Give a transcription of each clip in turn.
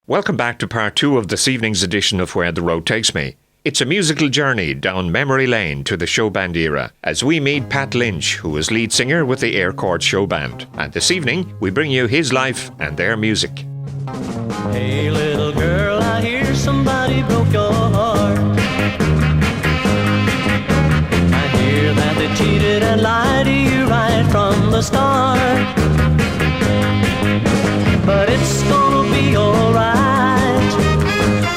Welcome back to part 2 of this evening's edition of Where the Road Takes Me. It's a musical journey down memory lane to the show band era as we meet Pat Lynch, who was lead singer with the Airchords show band. And this evening, we bring you his life and their music. Hey little girl, I hear somebody broke your heart. I hear that they cheated and lied to you right from the start. But it's gonna be alright.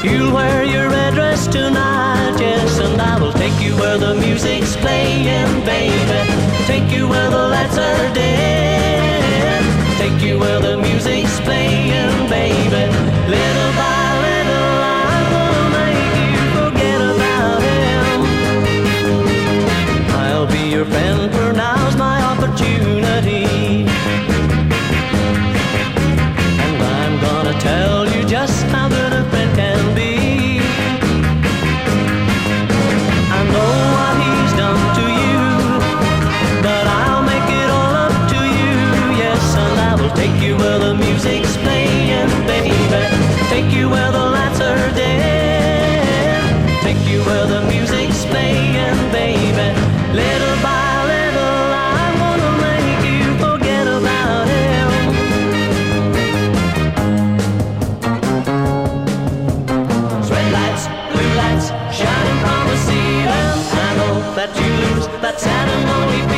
You'll wear your red dress tonight, yes, and I will take you where the music's playing, baby. Take you where the lights are dim. Take you where the music's playing, baby. Little by little, I'm gonna make you forget about him. I'll be your friend, for now's my opportunity. And I'm gonna tell you just how good a friend can be. I know what he's done to you, but I'll make it all up to you, yes, and I will take you where the music's playing, baby. Take you where the lights are dim. Take you where the music's playing, baby. Little by little, I'm gonna make you forget about him. Red lights, blue lights, shining from the ceiling. I know that you lose that sad and lonely feeling.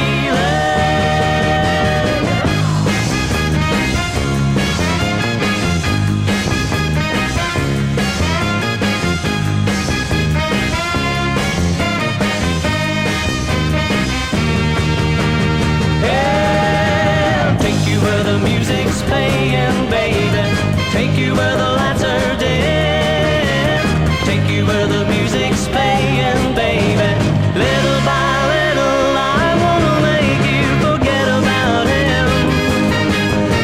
Yeah, take you where the music's playing, baby. Take you where the lights are dim. Take you where the music's playing, baby. Little by little, I wanna make you forget about him.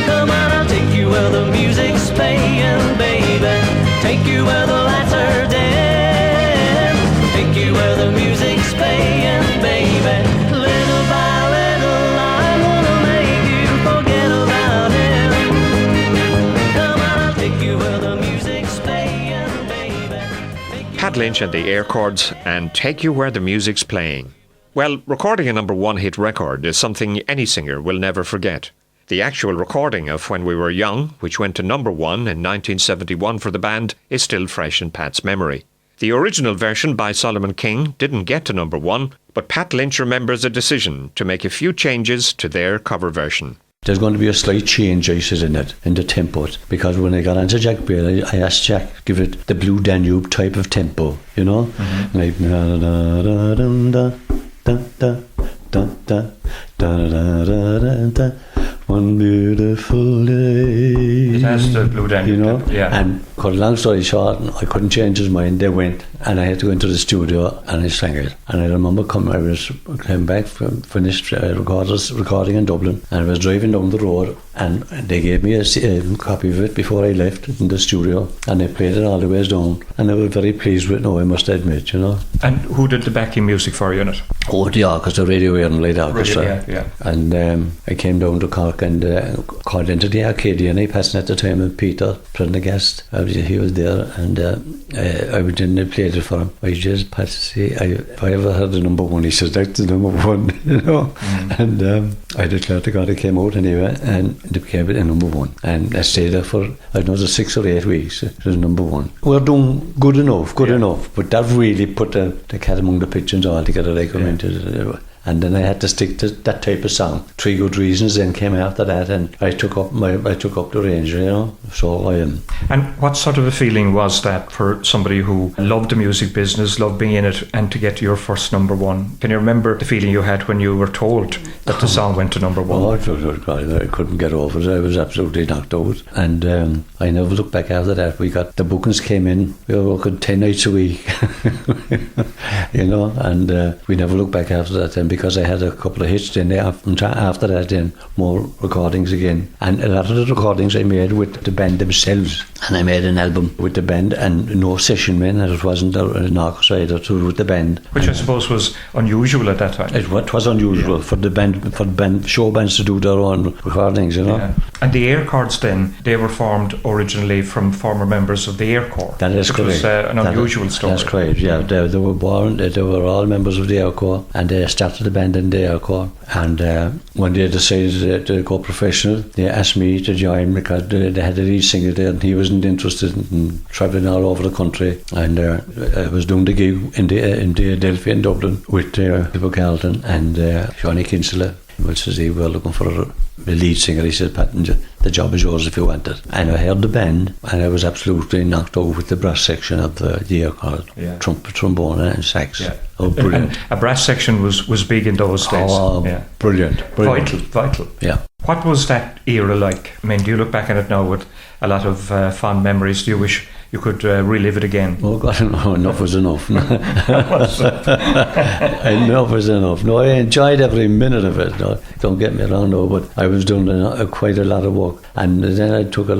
Come on, I'll take you where the music's playing, baby. Take you where the lights are dim. Take you where the music's playing, baby. Little by little, I wanna make you forget about him. Come on, I'll take you where the music's playing, baby. Pat Lynch and the Airchords and Take You Where the Music's Playing. Well, recording a number 1 hit record is something any singer will never forget. The actual recording of When We Were Young, which went to number 1 in 1971 for the band, is still fresh in Pat's memory. The original version by Solomon King didn't get to number 1, but Pat Lynch remembers a decision to make a few changes to their cover version. There's going to be a slight change, I said, in the tempo, because when I got onto Jack Bale, I asked Jack to give it the Blue Danube type of tempo, you know, like da da da da da da da da da da da da. One beautiful day. It has the Blue Danube, you know, yeah. And cut a long story short, I couldn't change his mind. They went, and I had to go into the studio, and I sang it. And I remember came back, finished recording in Dublin, and I was driving down the road, and they gave me a copy of it before I left in the studio, and they played it all the way down, and they were very pleased with it. No, I must admit, you know. And who did the backing music for you in it? Oh, the orchestra, Radio Air and Light Orchestra. Yeah. And I came down to Cork and called into the Arcadian. I passed at the time with Peter Prendergast. He was there, and I went in and played it for him. I just passed to say, if I ever heard the number 1, he says, that's the number 1, you know. And I declared to God, it came out anyway, and it became a number 1. And I stayed there for, I don't know, 6 or 8 weeks. It was number 1. We're doing good enough, but that really put the cat among the pigeons all together, like I went to it. And then I had to stick to that type of song. 3 Good Reasons then came after that, and I took up the range, you know. So I am. And what sort of a feeling was that for somebody who loved the music business, loved being in it, and to get your first number 1? Can you remember the feeling you had when you were told that the song went to number 1? Oh, I couldn't get over it. I was absolutely knocked out. And I never looked back after that. We got the bookings came in. We were working 10 nights a week, you know. And we never looked back after that. And because I had a couple of hits then. After that, then more recordings again. And a lot of the recordings I made with the band themselves. And I made an album with the band and no session men, and it wasn't an orchestra to with the band. Which I suppose was unusual at that time. It was unusual for the band, show bands to do their own recordings, you know. Yeah. And the Airchords then, they were formed originally from former members of the Airchords. That is correct. Which was an unusual story. That's correct, yeah. They were born, they were all members of the Airchords, and they started the band in the Airchords. And when they decided to go professional, they asked me to join because they had a lead singer there, and he wasn't interested in travelling all over the country. And I was doing the gig in Delphi in Dublin with People Carlton and Johnny Kinsella. Well, says he were looking for a lead singer. He said, "Pat, the job is yours if you want it." And I heard the band, and I was absolutely knocked over with the brass section of the Airchords, trumpet, trombone, and sax. Yeah. Oh, brilliant! And a brass section was big in those days. Oh, yeah. Brilliant! Vital. Yeah. What was that era like? I mean, do you look back at it now with a lot of fond memories? Do you wish you could relive it again? Oh God, no, enough was enough. Enough was enough. No, I enjoyed every minute of it. No, don't get me wrong, no, but I was doing quite a lot of work, and then I took I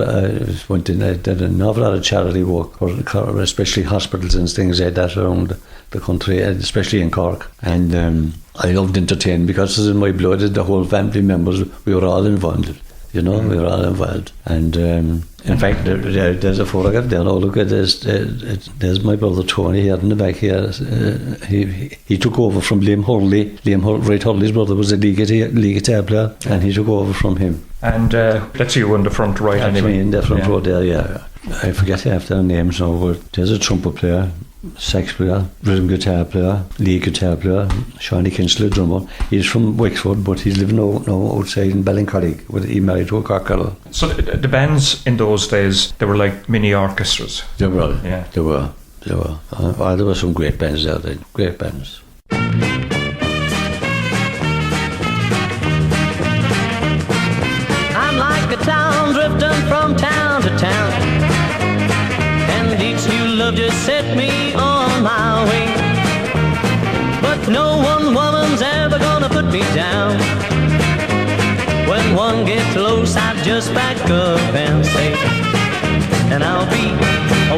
did an awful lot of charity work, especially hospitals and things like that around the country, especially in Cork, and I loved entertaining because it's in my blood. The whole family members, we were all involved. You know, we were all involved. And in fact, there's a photograph there. Oh, look at this. There's my brother Tony here in the back here. He took over from Liam Hurley. Ray Hurley's brother was a lead guitar player, and he took over from him. And that's you in the front right, that's anyway. Me in the front row there, yeah. I forget half their names now, but there's a trumpet player, sax player, rhythm guitar player, lead guitar player, Shawnee Kinsler, drummer. He's from Wexford, but he's living now outside in Ballincollig. He married to a Cork girl. So the bands in those days, they were like mini orchestras. They were. Yeah. They were. There were some great bands there then. Great bands. I'm like a town drifting from town to town, and each new love just set me on my way. But no one woman's ever gonna put me down. When one gets close, I just back up and say, and I'll be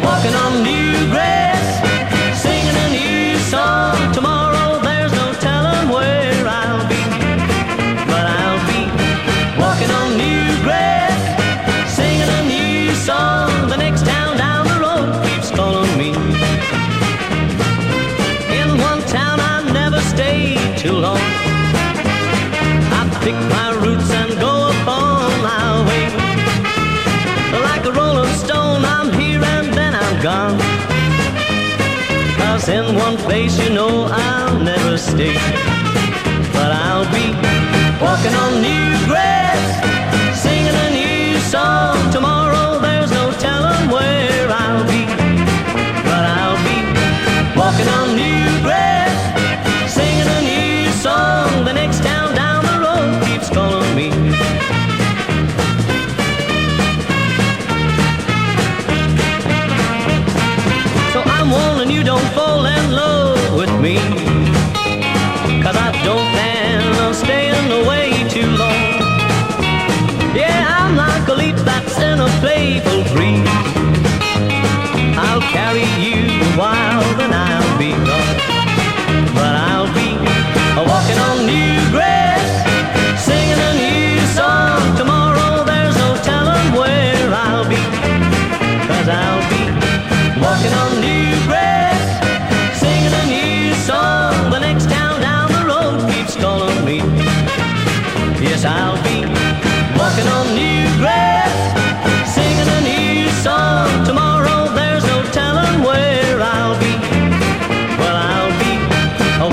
walking on new grass, singing a new song. Tomorrow there's no telling where I'll be, but I'll be walking on new grass, singing a new song. The next town down the road keeps calling me. In one town I never stayed too long. I pick my roots and go upon my way. Like a rolling stone, I'm here and then I'm gone. 'Cause in one place you know I'll never stay, but I'll be walking on new grass, singing a new song. Tomorrow there's no telling where I'll be, but I'll be walking on new grass, singing a new song. The next town down the road keeps calling me. So I'm warning you, don't fall in love with me, 'cause I don't plan on staying away too long. Yeah, I'm like a leaf that's in a playful breeze. I'll carry you a while, then I'll be gone. But I'll be walking on new grass, singing a new song. Tomorrow there's no telling where I'll be, 'cause I'll be walking on new grass, singing a new song. The next town down the road keeps calling me. Yes, I'll be walking on new grass, singing a new song. Tomorrow there's no telling where I'll be, but I'll be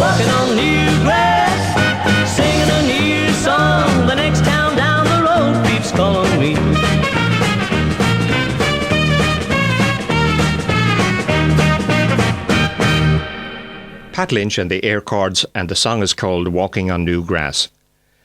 walking on new grass, singing a new song. The next town down the road keeps calling me. Pat Lynch and the Airchords, and the song is called Walking on New Grass.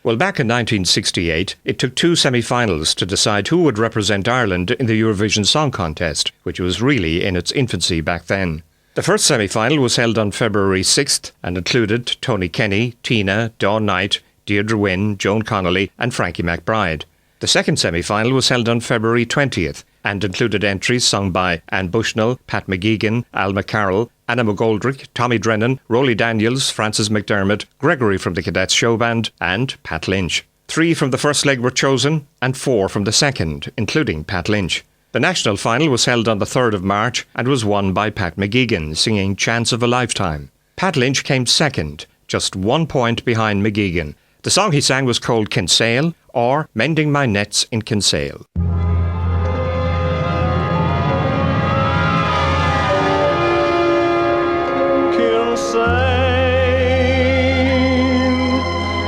Well, back in 1968, it took two semi-finals to decide who would represent Ireland in the Eurovision Song Contest, which was really in its infancy back then. The first semi-final was held on February 6th and included Tony Kenny, Tina, Dawn Knight, Deirdre Wynne, Joan Connolly and Frankie McBride. The second semi-final was held on February 20th and included entries sung by Anne Bushnell, Pat McGeegan, Alma Carroll, Anna McGoldrick, Tommy Drennan, Rolly Daniels, Francis McDermott, Gregory from the Cadets Show Band and Pat Lynch. 3 from the first leg were chosen and 4 from the second, including Pat Lynch. The national final was held on the 3rd of March and was won by Pat McGeegan, singing Chance of a Lifetime. Pat Lynch came second, just 1 point behind McGeegan. The song he sang was called Kinsale or Mending My Nets in Kinsale.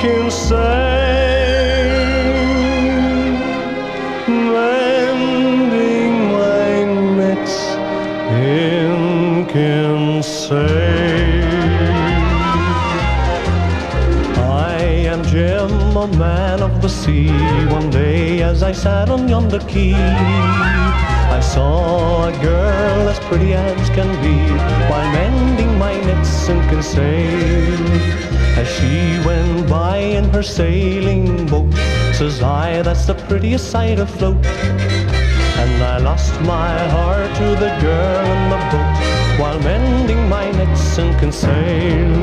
Kinsale, in Kinsale. I am Jim, a man of the sea. One day as I sat on yonder quay, I saw a girl as pretty as can be, while mending my nets in Kinsale. As she went by in her sailing boat, says I, that's the prettiest sight afloat. And I lost my heart to the girl in the boat, while mending my nets in Kinsale.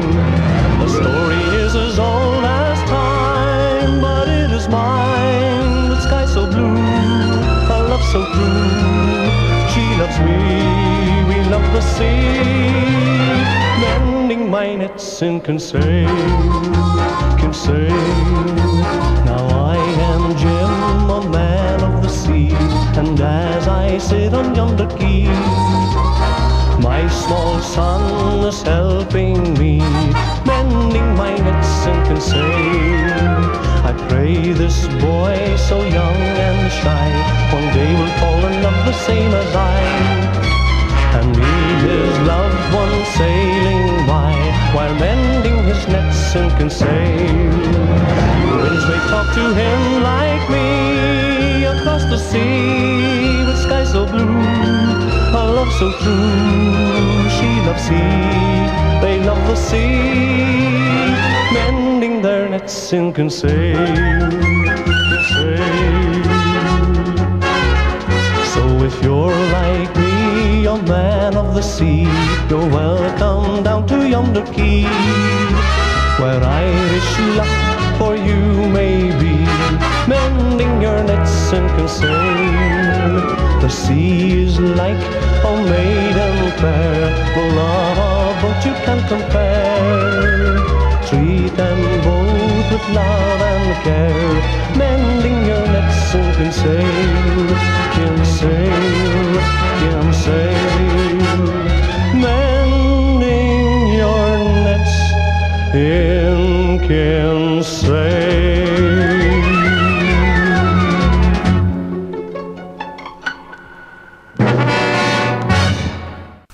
The story is as old as time, but it is mine. The sky so blue, a love so true. She loves me, we love the sea. Mending my nets in Kinsale, Kinsale. Now I am Jim, a man of the sea, and as I sit on yonder quay, my small son is helping me, mending my nets in Kinsale. I pray this boy so young and shy one day will fall in love the same as I, and meet his loved one sailing by while mending his nets in Kinsale. Winds may talk to him like me across the sea, with sky so blue, a love so true. She loves he, they love the sea, mending their nets in Kinsale, Kinsale. So if you're like me, a man of the sea, you're welcome down to yonder quay, where Irish luck for you may be, mending your nets in Kinsale. The sea is like a maiden fair, the love of both you can compare. Treat them both with love and care, mending your nets in Kinsale, Kinsale, Kinsale. Mending your nets in Kinsale.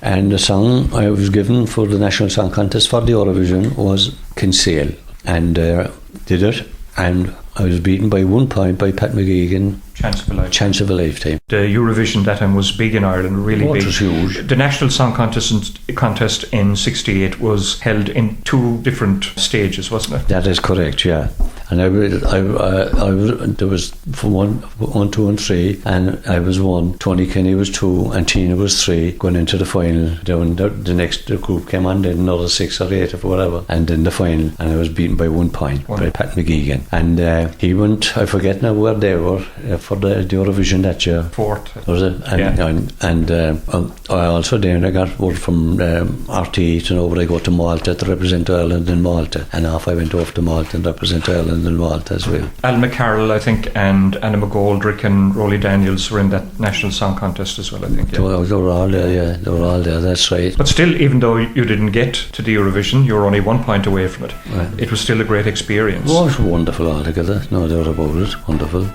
And the song I was given for the National Song Contest for the Eurovision was Kinsale, and did it, and I was beaten by 1 point by Pat McGeegan. Chance of a Lifetime. The Eurovision that time was big in Ireland, really big. It was huge. The National Song Contest in '68 was held in 2 different stages, wasn't it? That is correct, yeah. And there was from one, 2 and 3, and I was 1, Tony Kenny was 2, and Tina was 3, going into the final. Then the next group came on, then another 6 or 8 or whatever, and then the final, and I was beaten by 1 point by Pat McGeegan. And he went, I forget now where they were for the Eurovision that year. 4th. Was it? And I also then I got word from RTE to know where I go to Malta to represent Ireland in Malta, and off I went off to Malta and represent Ireland in Malta as well. Alma Carroll, I think, and Anna McGoldrick and Rolly Daniels were in that National Song Contest as well, I think. Yeah. They were all there, yeah. They were all there, that's right. But still, even though you didn't get to the Eurovision, you were only 1 point away from it. Right. It was still a great experience. It was wonderful altogether, no doubt about it, wonderful.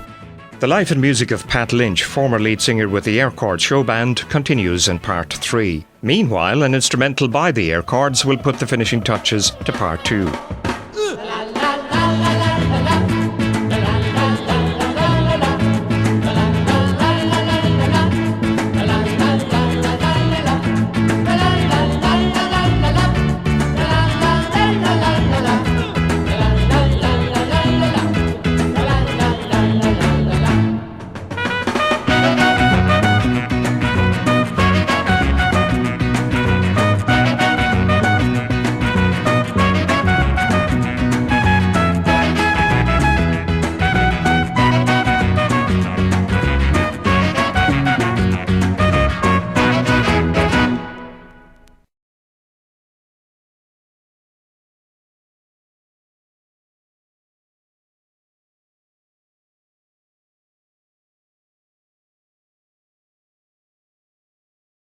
The life and music of Pat Lynch, former lead singer with the Airchords show band, continues in part 3. Meanwhile, an instrumental by the Airchords will put the finishing touches to part 2.